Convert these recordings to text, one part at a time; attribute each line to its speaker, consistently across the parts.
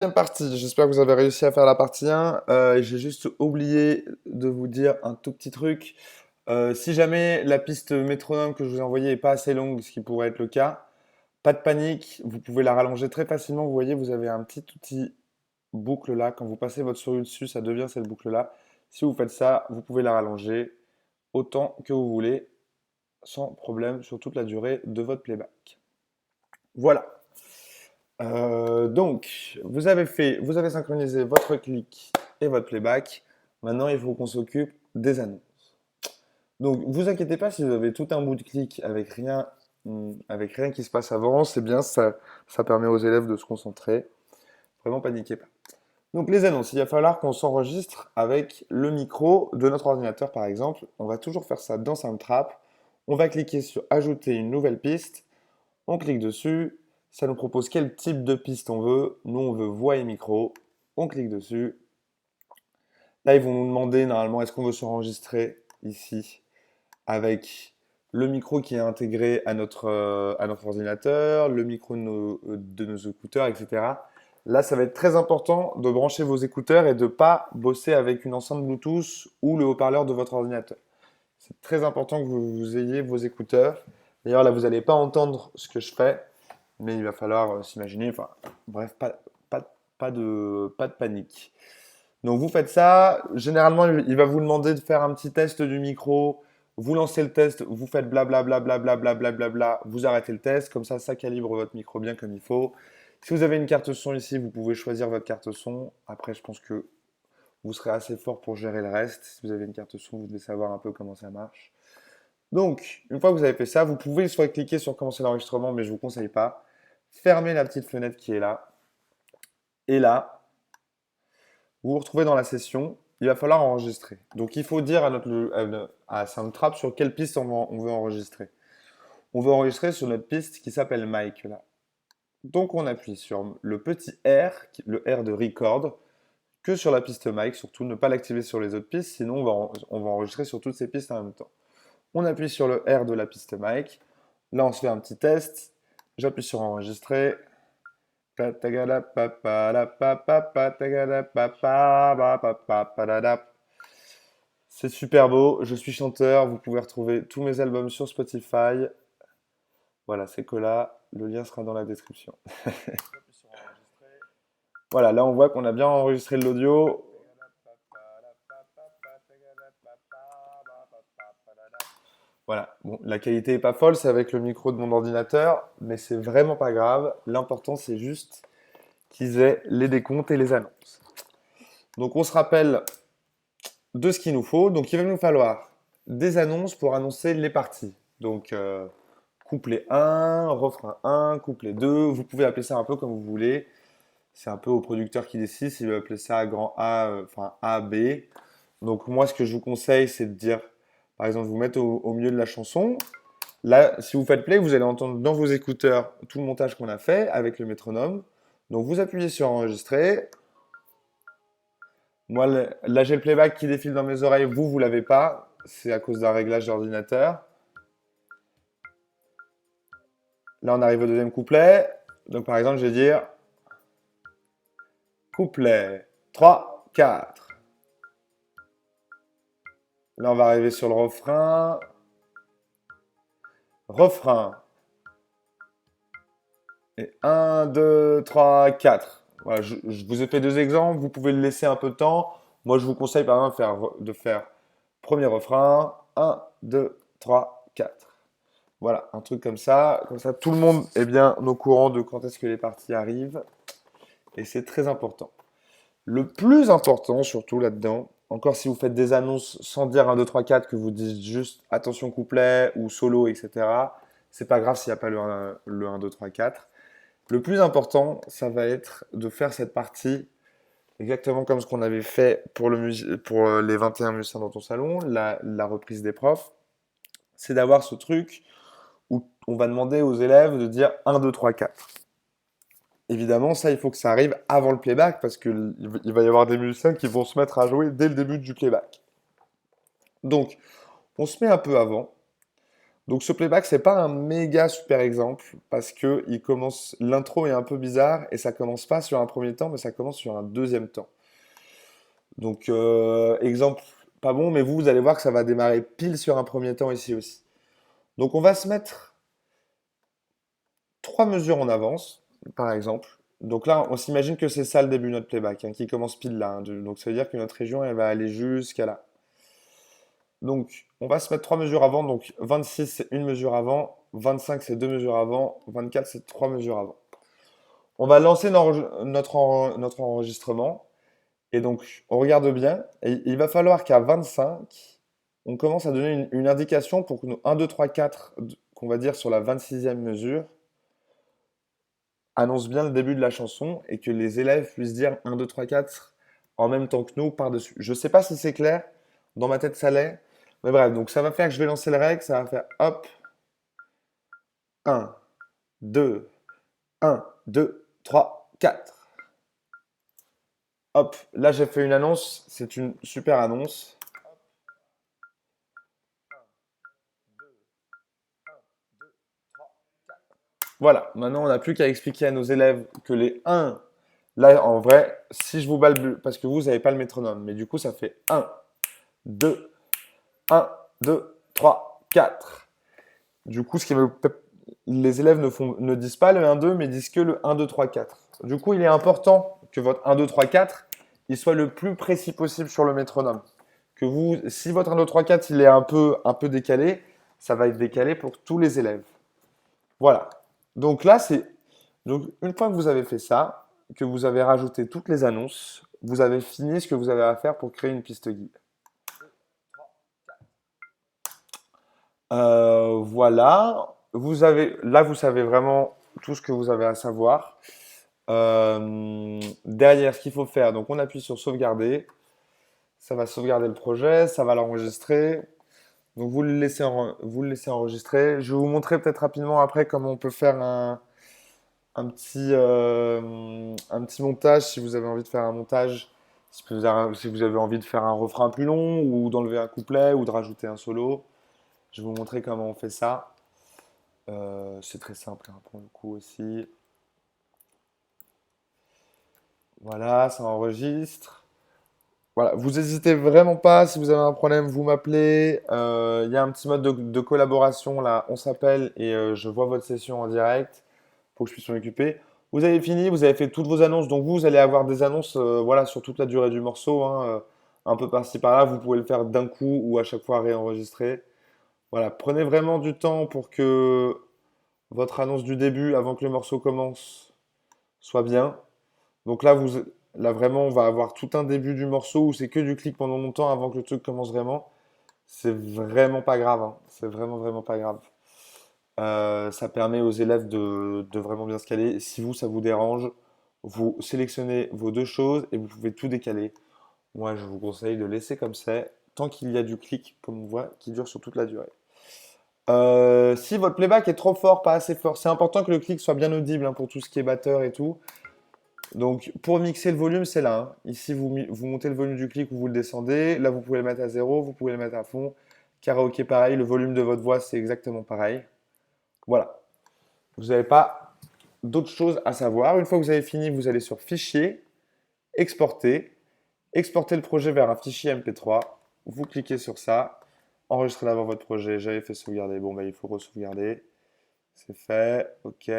Speaker 1: Deuxième partie, j'espère que vous avez réussi à faire la partie 1. J'ai juste oublié de vous dire un tout petit truc. Si jamais la piste métronome que je vous ai envoyée n'est pas assez longue, ce qui pourrait être le cas, pas de panique, vous pouvez la rallonger très facilement. Vous voyez, vous avez un petit outil boucle là. Quand vous passez votre souris dessus, ça devient cette boucle-là. Si vous faites ça, vous pouvez la rallonger autant que vous voulez, sans problème, sur toute la durée de votre playback. Voilà. Donc, vous avez synchronisé votre clic et votre playback. Maintenant, il faut qu'on s'occupe des annonces. Donc, vous inquiétez pas si vous avez tout un bout de clic avec rien qui se passe avant, c'est bien, ça permet aux élèves de se concentrer. Vraiment, paniquez pas. Donc, les annonces, il va falloir qu'on s'enregistre avec le micro de notre ordinateur, par exemple. On va toujours faire ça dans Soundtrap. On va cliquer sur Ajouter une nouvelle piste. On clique dessus, ça nous propose quel type de piste on veut. Nous, on veut voix et micro. On clique dessus. Là, ils vont nous demander normalement est-ce qu'on veut s'enregistrer ici avec le micro qui est intégré à notre ordinateur, le micro de nos écouteurs, etc. Là, ça va être très important de brancher vos écouteurs et de ne pas bosser avec une enceinte Bluetooth ou le haut-parleur de votre ordinateur. C'est très important que vous ayez vos écouteurs. D'ailleurs, là, vous n'allez pas entendre ce que je fais, mais il va falloir s'imaginer. Enfin, bref, pas de panique. Donc, vous faites ça. Généralement, il va vous demander de faire un petit test du micro. Vous lancez le test, vous faites blablabla, blablabla, blablabla, vous arrêtez le test. Comme ça calibre votre micro bien comme il faut. Si vous avez une carte son ici, vous pouvez choisir votre carte son. Après, je pense que vous serez assez fort pour gérer le reste. Si vous avez une carte son, vous devez savoir un peu comment ça marche. Donc, une fois que vous avez fait ça, vous pouvez soit cliquer sur commencer l'enregistrement, mais je ne vous conseille pas. Fermez la petite fenêtre qui est là. Et là, vous vous retrouvez dans la session. Il va falloir enregistrer. Donc, il faut dire à Soundtrap sur quelle piste on veut enregistrer. On veut enregistrer sur notre piste qui s'appelle Mic là. Donc, on appuie sur le petit R, le R de record, que sur la piste Mic. Surtout, ne pas l'activer sur les autres pistes, sinon on va enregistrer sur toutes ces pistes en même temps. On appuie sur le R de la piste mic. Là, on se fait un petit test. J'appuie sur enregistrer. C'est super beau. Je suis chanteur. Vous pouvez retrouver tous mes albums sur Spotify. Voilà, c'est que là. Le lien sera dans la description. Voilà, là, on voit qu'on a bien enregistré l'audio. Voilà, bon, la qualité est pas folle, c'est avec le micro de mon ordinateur, mais c'est vraiment pas grave. L'important, c'est juste qu'ils aient les décomptes et les annonces. Donc, on se rappelle de ce qu'il nous faut. Donc, il va nous falloir des annonces pour annoncer les parties. Donc, couplet 1, refrain 1, couplet 2. Vous pouvez appeler ça un peu comme vous voulez. C'est un peu au producteur qui décide s'il veut appeler ça grand A, enfin A, B. Donc, moi, ce que je vous conseille, c'est de dire, par exemple, vous mettez au milieu de la chanson. Là, si vous faites play, vous allez entendre dans vos écouteurs tout le montage qu'on a fait avec le métronome. Donc vous appuyez sur enregistrer. Moi, là, j'ai le playback qui défile dans mes oreilles. Vous l'avez pas. C'est à cause d'un réglage d'ordinateur. Là, on arrive au deuxième couplet. Donc par exemple, je vais dire couplet 3, 4. Là, on va arriver sur le refrain. Refrain. Et 1, 2, 3, 4. Voilà, je vous ai fait deux exemples. Vous pouvez le laisser un peu de temps. Moi, je vous conseille par exemple de faire premier refrain. 1, 2, 3, 4. Voilà, un truc comme ça. Comme ça, tout le monde est bien au courant de quand est-ce que les parties arrivent. Et c'est très important. Le plus important, surtout là-dedans, encore si vous faites des annonces sans dire 1, 2, 3, 4, que vous dites juste attention couplet ou solo, etc. C'est pas grave s'il n'y a pas le 1, 2, 3, 4. Le plus important, ça va être de faire cette partie exactement comme ce qu'on avait fait pour les 21 musiciens dans ton salon, la reprise des profs. C'est d'avoir ce truc où on va demander aux élèves de dire 1, 2, 3, 4. Évidemment, ça, il faut que ça arrive avant le playback parce qu'il va y avoir des musiciens qui vont se mettre à jouer dès le début du playback. Donc, on se met un peu avant. Donc ce playback, c'est pas un méga super exemple parce que l'intro est un peu bizarre et ça commence pas sur un premier temps, mais ça commence sur un deuxième temps. Donc exemple pas bon, mais vous allez voir que ça va démarrer pile sur un premier temps ici aussi. Donc on va se mettre 3 mesures en avance, par exemple. Donc là, on s'imagine que c'est ça le début de notre playback, hein, qui commence pile là, hein. Donc ça veut dire que notre région, elle va aller jusqu'à là. Donc, on va se mettre 3 mesures avant. Donc, 26, c'est 1 mesure avant. 25, c'est 2 mesures avant. 24, c'est 3 mesures avant. On va lancer notre enregistrement. Et donc, on regarde bien. Et il va falloir qu'à 25, on commence à donner une indication pour que nos 1, 2, 3, 4, qu'on va dire sur la 26e mesure, annonce bien le début de la chanson et que les élèves puissent dire 1, 2, 3, 4 en même temps que nous par-dessus. Je ne sais pas si c'est clair. Dans ma tête, ça l'est. Mais bref, donc ça va faire que je vais lancer le rec. Ça va faire hop, 1, 2, 1, 2, 3, 4. Hop, là j'ai fait une annonce. C'est une super annonce. Voilà, maintenant on n'a plus qu'à expliquer à nos élèves que les 1, là en vrai, si je vous balbue, parce que vous n'avez pas le métronome, mais du coup ça fait 1, 2, 1, 2, 3, 4. Du coup, les élèves ne disent pas le 1, 2, mais disent que le 1, 2, 3, 4. Du coup, il est important que votre 1, 2, 3, 4, il soit le plus précis possible sur le métronome. Que vous, si votre 1, 2, 3, 4, il est un peu décalé, ça va être décalé pour tous les élèves. Voilà. Donc là, donc une fois que vous avez fait ça, que vous avez rajouté toutes les annonces, vous avez fini ce que vous avez à faire pour créer une piste guide. Voilà. Là, vous savez vraiment tout ce que vous avez à savoir. Derrière, ce qu'il faut faire, donc on appuie sur sauvegarder. Ça va sauvegarder le projet, ça va l'enregistrer. Donc vous le laissez enregistrer. Je vais vous montrer peut-être rapidement après comment on peut faire un petit montage si vous avez envie de faire un montage. Si vous avez envie de faire un refrain plus long ou d'enlever un couplet ou de rajouter un solo. Je vais vous montrer comment on fait ça. C'est très simple hein, pour le coup aussi. Voilà, ça enregistre. Voilà, vous n'hésitez vraiment pas, si vous avez un problème, vous m'appelez. Il y a un petit mode de collaboration là, on s'appelle et je vois votre session en direct pour que je puisse m'en occuper. Vous avez fini, vous avez fait toutes vos annonces, donc vous allez avoir des annonces voilà, sur toute la durée du morceau, hein, un peu par-ci par-là. Vous pouvez le faire d'un coup ou à chaque fois réenregistrer. Voilà, prenez vraiment du temps pour que votre annonce du début, avant que le morceau commence, soit bien. Donc là vraiment, on va avoir tout un début du morceau où c'est que du clic pendant longtemps avant que le truc commence vraiment. C'est vraiment pas grave, hein. C'est vraiment, vraiment pas grave. Ça permet aux élèves de vraiment bien se caler. Si vous, ça vous dérange, vous sélectionnez vos deux choses et vous pouvez tout décaler. Moi, je vous conseille de laisser comme c'est, tant qu'il y a du clic, comme on voit, qui dure sur toute la durée. Si votre playback est trop fort, pas assez fort, c'est important que le clic soit bien audible hein, pour tout ce qui est batteur et tout. Donc, pour mixer le volume, c'est là, hein. Ici, vous montez le volume du clic ou vous le descendez. Là, vous pouvez le mettre à 0, vous pouvez le mettre à fond. Karaoké, pareil. Le volume de votre voix, c'est exactement pareil. Voilà. Vous n'avez pas d'autres choses à savoir. Une fois que vous avez fini, vous allez sur Fichier, Exporter. Exporter le projet vers un fichier MP3. Vous cliquez sur ça. Enregistrez d'abord votre projet. J'avais fait sauvegarder. Bon, bah, il faut re-sauvegarder. C'est fait. OK.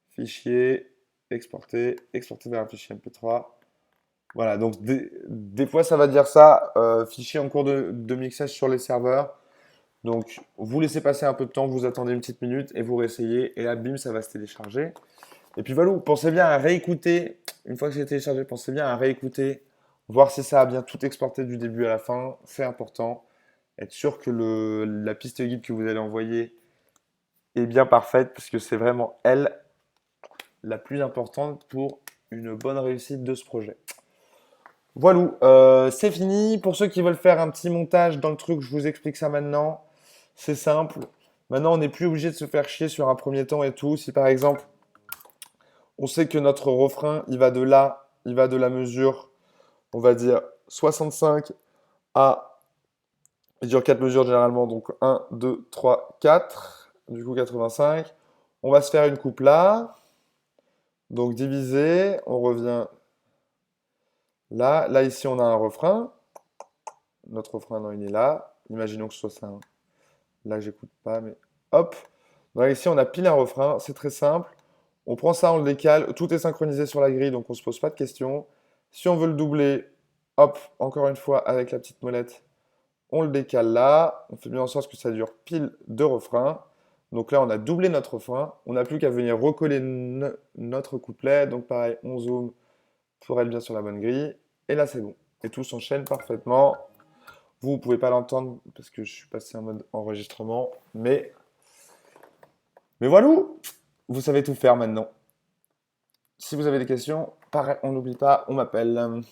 Speaker 1: Fichier, exporter vers un fichier MP3. Voilà, donc des fois ça va dire ça, fichier en cours de mixage sur les serveurs. Donc vous laissez passer un peu de temps, vous attendez une petite minute et vous réessayez. Et là, bim, ça va se télécharger. Et puis voilà, pensez bien à réécouter. Une fois que c'est téléchargé, pensez bien à réécouter, voir si ça a bien tout exporté du début à la fin. C'est important. Être sûr que la piste guide que vous allez envoyer est bien parfaite, parce que c'est vraiment elle la plus importante pour une bonne réussite de ce projet. Voilà, c'est fini. Pour ceux qui veulent faire un petit montage dans le truc, je vous explique ça maintenant. C'est simple. Maintenant, on n'est plus obligé de se faire chier sur un premier temps et tout. Si par exemple, on sait que notre refrain, il va de là, il va de la mesure, on va dire 65 à Il dure 4 mesures généralement, donc 1, 2, 3, 4. Du coup, 85. On va se faire une coupe là. Donc diviser, on revient là. Là, ici, on a un refrain. Notre refrain, non, il est là. Imaginons que ce soit ça, hein. Là, j'écoute pas, mais hop. Donc ici, on a pile un refrain. C'est très simple. On prend ça, on le décale. Tout est synchronisé sur la grille, donc on se pose pas de questions. Si on veut le doubler, hop, encore une fois, avec la petite molette, on le décale là. On fait bien en sorte que ça dure pile deux refrains. Donc là, on a doublé notre refrain. On n'a plus qu'à venir recoller notre couplet. Donc pareil, on zoome pour être bien sur la bonne grille. Et là, c'est bon. Et tout s'enchaîne parfaitement. Vous ne pouvez pas l'entendre parce que je suis passé en mode enregistrement. Mais voilà, vous savez tout faire maintenant. Si vous avez des questions, pareil, on n'oublie pas, on m'appelle.